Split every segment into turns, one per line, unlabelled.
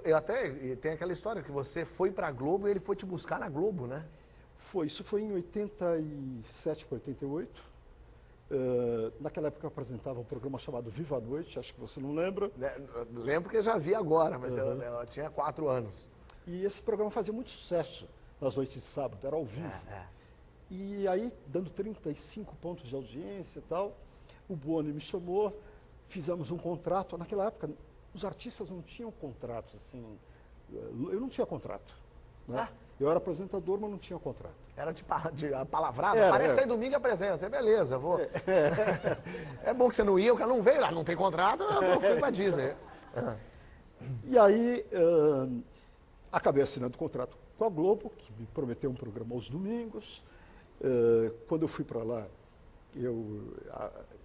eu até tem aquela história que você foi para a Globo e ele foi te buscar na Globo, né?
Isso foi em 87 para 88. Naquela época eu apresentava um programa chamado Viva a Noite, acho que você não lembra.
Lembro que eu já vi agora, mas eu tinha 4 anos.
E esse programa fazia muito sucesso nas noites de sábado, era ao vivo. E aí, dando 35 pontos de audiência e tal, o Boni me chamou, fizemos um contrato. Naquela época, os artistas não tinham contratos, assim, eu não tinha contrato, né? Eu era apresentador, mas não tinha contrato.
Era de palavrada? Aparece aí domingo e apresenta. Você, beleza, vou. É bom que você não ia, o cara não veio, não tem contrato, eu fui pra Disney.
E aí, acabei assinando contrato com a Globo, que me prometeu um programa aos domingos. Quando eu fui para lá,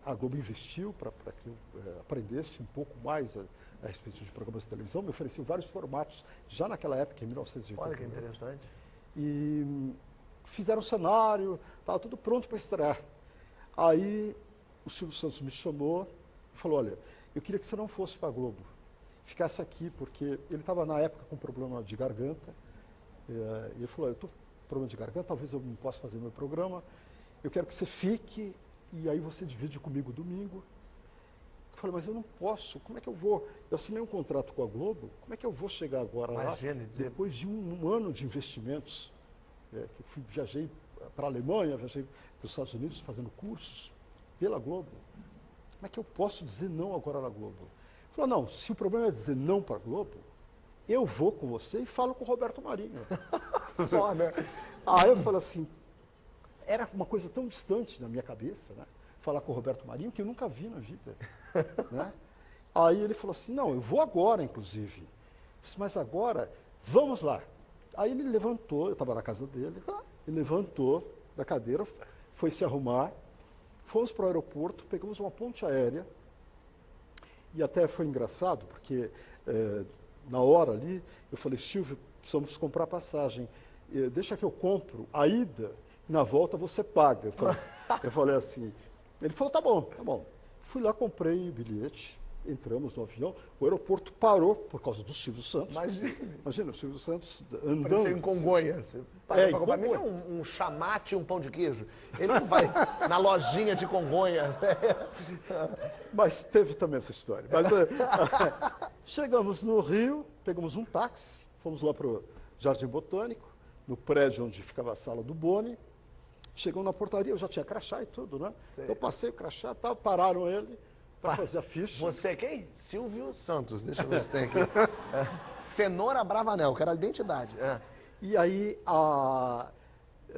a Globo investiu para que eu aprendesse um pouco mais a respeito de programas de televisão, me ofereceu vários formatos, já naquela época, em 1980.
Olha que interessante.
E fizeram um cenário, estava tudo pronto para estrear. Aí o Silvio Santos me chamou e falou, olha, eu queria que você não fosse para a Globo, ficasse aqui, porque ele estava na época com problema de garganta, e ele falou, eu estou com problema de garganta, talvez eu não possa fazer meu programa, eu quero que você fique, e aí você divide comigo domingo. Eu falei, mas eu não posso, como é que eu vou? Eu assinei um contrato com a Globo, como é que eu vou chegar agora lá, depois de um ano de investimentos? Que viajei para a Alemanha, viajei para os Estados Unidos fazendo cursos pela Globo. Como é que eu posso dizer não agora na Globo? Ele falou, não, se o problema é dizer não para a Globo, eu vou com você e falo com o Roberto Marinho.
Só, né?
Aí eu falei assim, era uma coisa tão distante na minha cabeça, né? Falar com o Roberto Marinho, que eu nunca vi na vida. Né? Aí ele falou assim, não, eu vou agora, inclusive. Eu disse, mas agora, vamos lá. Aí ele levantou, eu estava na casa dele, ele levantou da cadeira, foi se arrumar, fomos para o aeroporto, pegamos uma ponte aérea, e até foi engraçado, porque na hora ali, eu falei, Silvio, precisamos comprar passagem, deixa que eu compro a ida, na volta você paga. Eu falei assim, ele falou, tá bom, tá bom. Fui lá, comprei o bilhete, entramos no avião, o aeroporto parou por causa do Silvio Santos. Imagina o Silvio Santos andando.
Pareceu em Congonhas. Para comprar mim um chamate e um pão de queijo. Ele não vai na lojinha de Congonhas.
Mas teve também essa história. Mas, chegamos no Rio, pegamos um táxi, fomos lá para o Jardim Botânico, no prédio onde ficava a sala do Boni. Chegamos na portaria, eu já tinha crachá e tudo, né?
Sei.
Eu passei o crachá, tal, pararam ele para fazer a ficha.
Você é quem? Silvio Santos. Deixa eu ver se tem aqui. Cenoura Bravanel, que era a identidade.
E aí,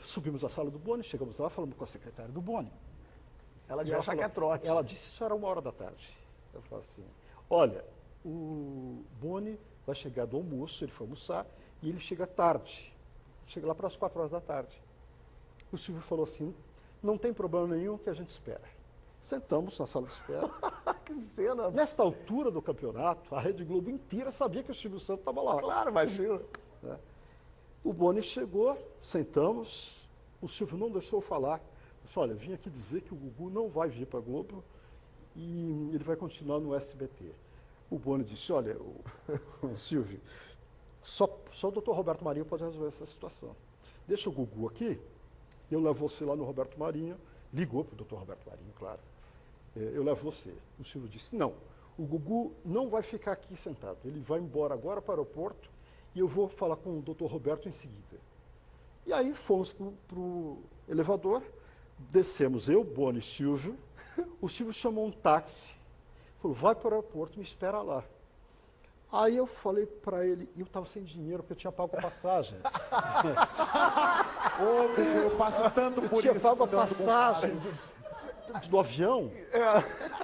subimos à sala do Boni, chegamos lá, falamos com a secretária do Boni.
Ela devia achar que é trote.
Ela disse, isso era 13h. Eu falei assim, olha, o Boni vai chegar do almoço, ele foi almoçar, e ele chega tarde. Chega lá para as 16h. O Silvio falou assim, não tem problema nenhum que a gente espera. Sentamos na sala de espera.
Que cena!
Nesta altura do campeonato, a Rede Globo inteira sabia que o Silvio Santos estava lá.
Claro, imagina.
Né? O Boni chegou, sentamos, o Silvio não deixou falar. Disse, olha, vim aqui dizer que o Gugu não vai vir para a Globo e ele vai continuar no SBT. O Boni disse, olha, Silvio, só o Dr. Roberto Marinho pode resolver essa situação. Deixa o Gugu aqui, eu levo você lá no Roberto Marinho. Ligou para o Dr. Roberto Marinho, claro. Eu levo você. O Silvio disse, não, o Gugu não vai ficar aqui sentado. Ele vai embora agora para o aeroporto e eu vou falar com o Dr. Roberto em seguida. E aí fomos para o elevador, descemos eu, Boni e Silvio. O Silvio chamou um táxi, falou, vai para o aeroporto, me espera lá. Aí eu falei para ele, e eu estava sem dinheiro, porque eu tinha pago a passagem.
Eu passo tanto por isso.
Eu tinha pago a passagem do avião.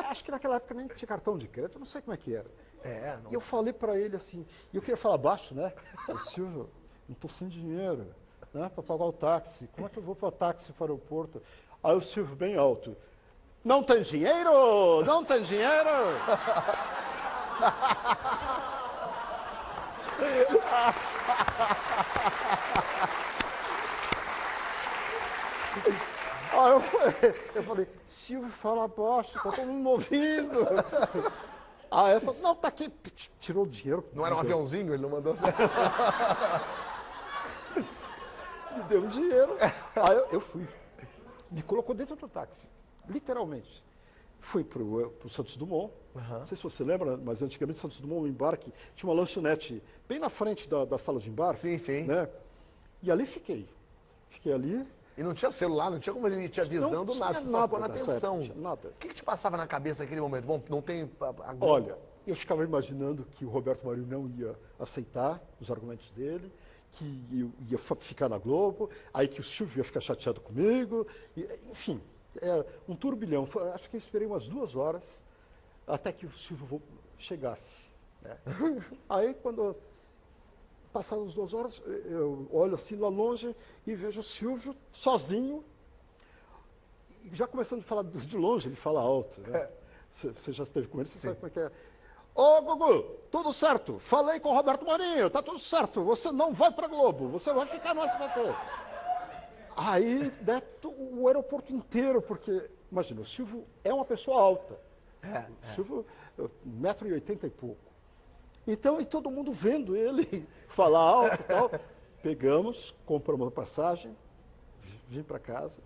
Acho que naquela época nem tinha cartão de crédito, eu não sei como é que era. E eu falei para ele assim, e eu queria falar baixo, né? Silvio, não estou sem dinheiro, né, para pagar o táxi. Como é que eu vou para o táxi para o aeroporto? Aí o Silvio bem alto, não tem dinheiro? Não tem dinheiro? Aí eu falei, Silvio, fala baixo, tá todo mundo ouvindo. Aí eu falei, não, tá aqui, tirou o dinheiro.
Não era um aviãozinho, ele não mandou você.
Me deu um dinheiro. Aí eu fui. Me colocou dentro do táxi, literalmente. Fui para o Santos Dumont. Não sei se você lembra, mas antigamente Santos Dumont, o embarque, tinha uma lanchonete bem na frente da sala de embarque.
Sim, sim.
Né? E ali fiquei. Fiquei ali.
E não tinha celular, não tinha como ele ir te avisando nada, você só ficou na atenção.
Época, nada.
O que te passava na cabeça naquele momento? Bom, não tem agora.
Olha, eu ficava imaginando que o Roberto Marinho não ia aceitar os argumentos dele, que eu ia ficar na Globo, aí que o Silvio ia ficar chateado comigo, enfim, um turbilhão. Acho que eu esperei umas 2 horas até que o Silvio chegasse. Né? Aí, quando passadas as 2 horas, eu olho assim lá longe e vejo o Silvio sozinho, e já começando a falar de longe, ele fala alto. Né? Você já esteve com ele, você sabe como é que é. Ô, Gugu, tudo certo. Falei com o Roberto Marinho, tá tudo certo. Você não vai para Globo, você vai ficar no SBT. Aí, né, o aeroporto inteiro, porque, imagina, o Silvio é uma pessoa alta. O Silvio, 1,80 m e pouco. Então, e todo mundo vendo ele falar alto e tal. Pegamos, compramos a passagem, vim para casa.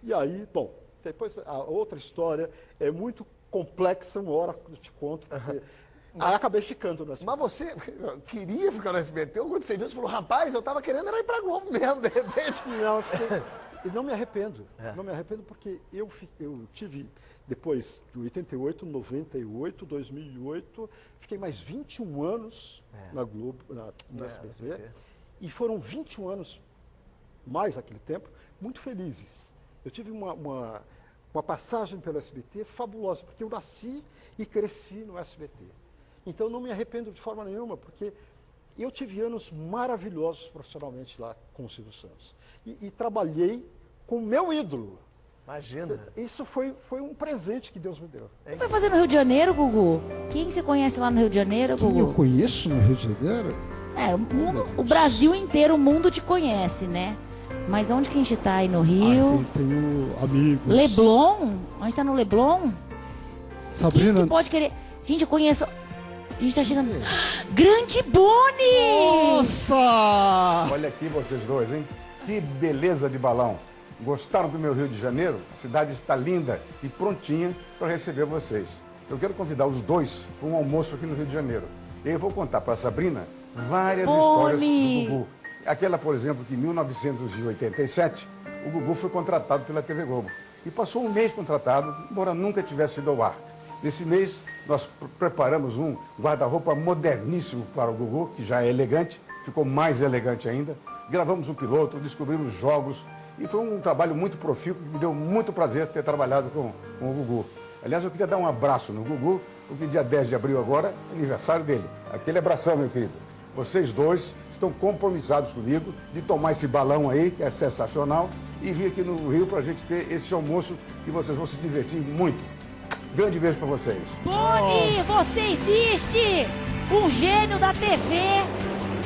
E aí, bom, depois a outra história é muito complexa, uma hora eu te conto, porque aí acabei ficando no SBT.
Mas você queria ficar no SBT? Ou quando você viu, você falou, rapaz, eu tava querendo era ir pra Globo mesmo, de repente.
Não, e não me arrependo. Não me arrependo porque eu tive, depois de 88, 98, 2008, fiquei mais 21 anos na Globo, no SBT. E foram 21 anos, mais naquele tempo, muito felizes. Eu tive uma passagem pelo SBT fabulosa, porque eu nasci e cresci no SBT. Então, não me arrependo de forma nenhuma, porque eu tive anos maravilhosos profissionalmente lá com o Silvio Santos. E trabalhei com o meu ídolo.
Imagina.
Isso foi um presente que Deus me deu.
O que vai fazer no Rio de Janeiro, Gugu? Quem você conhece lá no Rio de Janeiro, Gugu?
Quem eu conheço no Rio de Janeiro?
O Brasil inteiro, o mundo te conhece, né? Mas onde que a gente tá aí no Rio?
Tenho amigos.
Leblon? A gente tá no Leblon?
Sabrina.
Quem que pode querer? Gente, eu conheço... A gente tá chegando... Grande Boni!
Nossa!
Olha aqui vocês dois, hein? Que beleza de balão. Gostaram do meu Rio de Janeiro? A cidade está linda e prontinha para receber vocês. Eu quero convidar os dois para um almoço aqui no Rio de Janeiro. E eu vou contar para a Sabrina várias histórias do Gugu. Aquela, por exemplo, que em 1987, o Gugu foi contratado pela TV Globo. E passou um mês contratado, embora nunca tivesse ido ao ar. Nesse mês, nós preparamos um guarda-roupa moderníssimo para o Gugu, que já é elegante, ficou mais elegante ainda. Gravamos um piloto, descobrimos jogos, e foi um trabalho muito profícuo, que me deu muito prazer ter trabalhado com o Gugu. Aliás, eu queria dar um abraço no Gugu, porque dia 10 de abril agora é aniversário dele. Aquele abração, meu querido. Vocês dois estão compromissados comigo de tomar esse balão aí, que é sensacional, e vir aqui no Rio para a gente ter esse almoço e vocês vão se divertir muito. Grande beijo para vocês.
Boni, você existe! Um gênio da TV,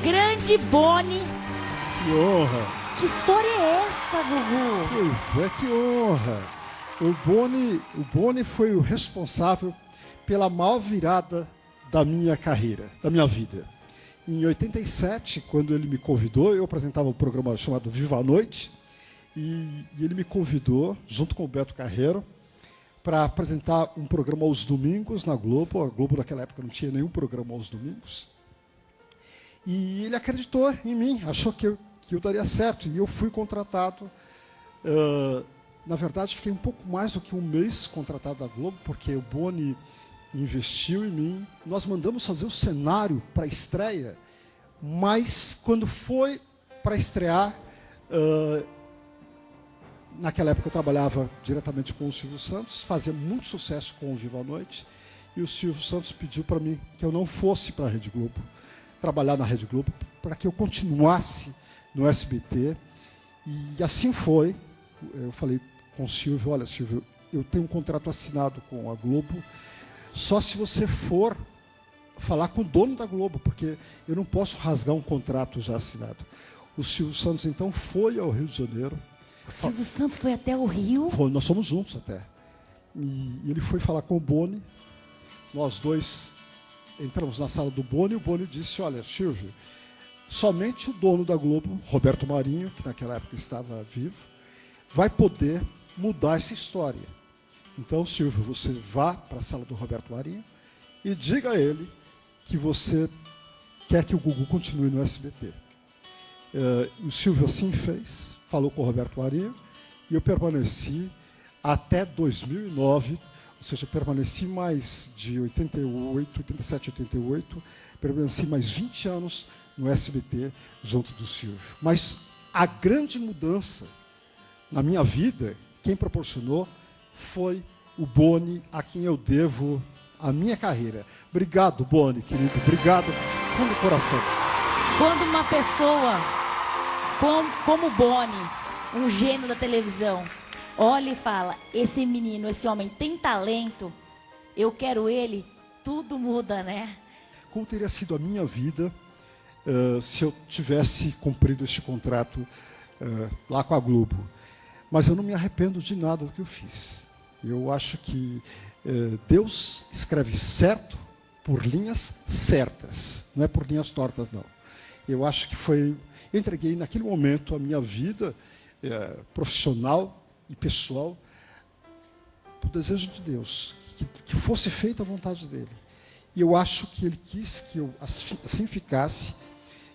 grande Boni.
Que honra!
Que história é essa, Gugu?
Pois é, que honra! O Boni foi o responsável pela maior virada da minha carreira, da minha vida. Em 87, quando ele me convidou, eu apresentava um programa chamado Viva a Noite, e ele me convidou, junto com o Beto Carreiro, para apresentar um programa aos domingos na Globo. A Globo naquela época não tinha nenhum programa aos domingos. E ele acreditou em mim, achou que eu daria certo, e eu fui contratado. Na verdade, fiquei um pouco mais do que um mês contratado da Globo, porque o Boni investiu em mim. Nós mandamos fazer o cenário para a estreia, mas quando foi para estrear, naquela época eu trabalhava diretamente com o Silvio Santos, fazia muito sucesso com o Viva a Noite, e o Silvio Santos pediu para mim que eu não fosse para a Rede Globo, trabalhar na Rede Globo, para que eu continuasse no SBT, e assim foi. Eu falei com o Silvio, olha, Silvio, eu tenho um contrato assinado com a Globo, só se você for falar com o dono da Globo, porque eu não posso rasgar um contrato já assinado. O Silvio Santos, então, foi ao Rio de Janeiro.
O Silvio Santos foi até o Rio?
Nós somos juntos até. E ele foi falar com o Boni, nós dois entramos na sala do Boni e o Boni disse, olha, Silvio, somente o dono da Globo, Roberto Marinho, que naquela época estava vivo, vai poder mudar essa história. Então, Silvio, você vá para a sala do Roberto Marinho e diga a ele que você quer que o Gugu continue no SBT. O Silvio assim fez, falou com o Roberto Marinho, e eu permaneci até 2009, ou seja, eu permaneci mais de 87, 88, permaneci mais 20 anos no SBT junto do Silvio. Mas a grande mudança na minha vida, quem proporcionou foi o Boni, a quem eu devo a minha carreira. Obrigado, Boni, querido. Obrigado, fundo do coração.
Quando uma pessoa como o Boni, um gênio da televisão, olha e fala, esse menino, esse homem tem talento, eu quero ele, tudo muda, né?
Como teria sido a minha vida se eu tivesse cumprido este contrato lá com a Globo? Mas eu não me arrependo de nada do que eu fiz. Eu acho que Deus escreve certo por linhas certas, não é por linhas tortas, não. Eu acho que foi... Eu entreguei naquele momento a minha vida profissional e pessoal para o desejo de Deus, que fosse feita a vontade dele. E eu acho que ele quis que eu assim ficasse.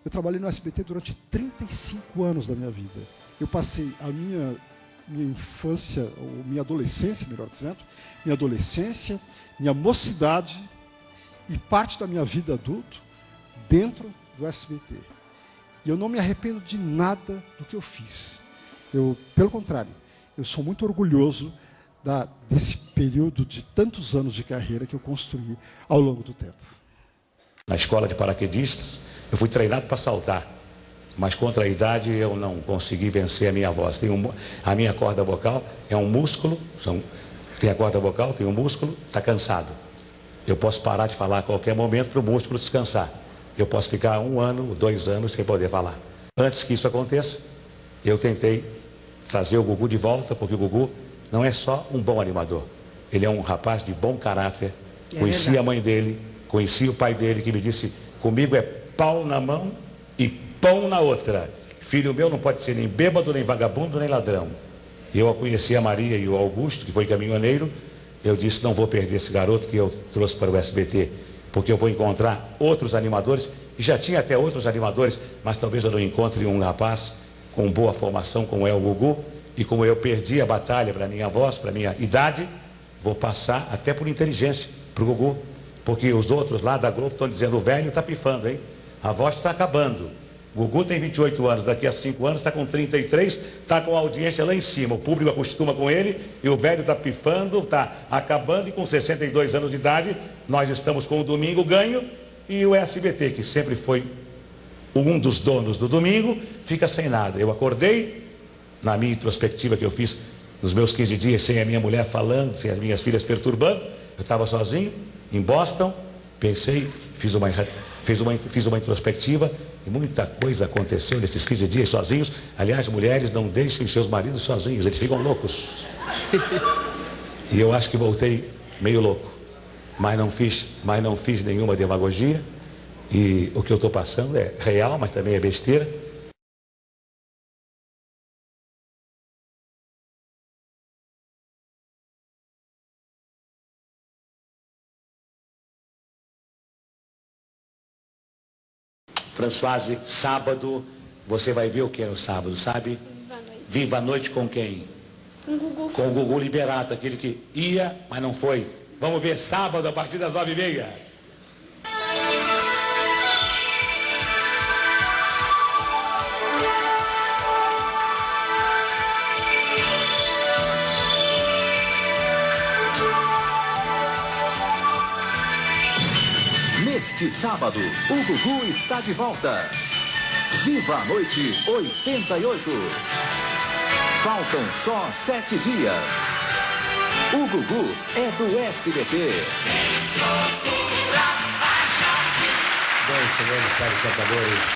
Eu trabalhei no SBT durante 35 anos da minha vida. Eu passei a minha infância, ou minha adolescência, melhor dizendo, minha mocidade e parte da minha vida adulta dentro do SBT. E eu não me arrependo de nada do que eu fiz. Pelo contrário, eu sou muito orgulhoso desse período de tantos anos de carreira que eu construí ao longo do tempo.
Na escola de paraquedistas, eu fui treinado para saltar, mas contra a idade eu não consegui vencer a minha voz. A minha corda vocal é um músculo, tem a corda vocal, tem um músculo, está cansado. Eu posso parar de falar a qualquer momento para o músculo descansar. Eu posso ficar 1 ano, 2 anos sem poder falar. Antes que isso aconteça, eu tentei trazer o Gugu de volta, porque o Gugu não é só um bom animador. Ele é um rapaz de bom caráter. Conheci a mãe dele, conheci o pai dele, que me disse, comigo é pau na mão e pão na outra. Filho meu não pode ser nem bêbado, nem vagabundo, nem ladrão. Eu conheci a Maria e o Augusto, que foi caminhoneiro. Eu disse, não vou perder esse garoto que eu trouxe para o SBT, porque eu vou encontrar outros animadores, e já tinha até outros animadores, mas talvez eu não encontre um rapaz com boa formação como é o Gugu, e como eu perdi a batalha para a minha voz, para a minha idade, vou passar até por inteligência para o Gugu, porque os outros lá da Globo estão dizendo, o velho está pifando, hein? A voz está acabando. O Gugu tem 28 anos, daqui a 5 anos está com 33, está com a audiência lá em cima, o público acostuma com ele, e o velho está pifando, está acabando, e com 62 anos de idade, nós estamos com o Domingo ganho, e o SBT, que sempre foi um dos donos do Domingo, fica sem nada. Eu acordei, na minha introspectiva que eu fiz nos meus 15 dias, sem a minha mulher falando, sem as minhas filhas perturbando, eu estava sozinho, em Boston, pensei, fiz uma introspectiva, e muita coisa aconteceu nesses 15 dias sozinhos. Aliás, mulheres, não deixem seus maridos sozinhos, eles ficam loucos. E eu acho que voltei meio louco, mas não fiz nenhuma demagogia, e o que eu estou passando é real, mas também é besteira. Françoise, sábado, você vai ver o que no sábado, sabe? Viva a Noite com quem?
Com o Gugu.
Com o Gugu Liberato, aquele que ia, mas não foi. Vamos ver sábado a partir das 9h30.
Neste sábado, o Gugu está de volta. Viva a Noite 88. Faltam só 7 dias. O Gugu é do SBT.
Bem, senhores, caros cantadores.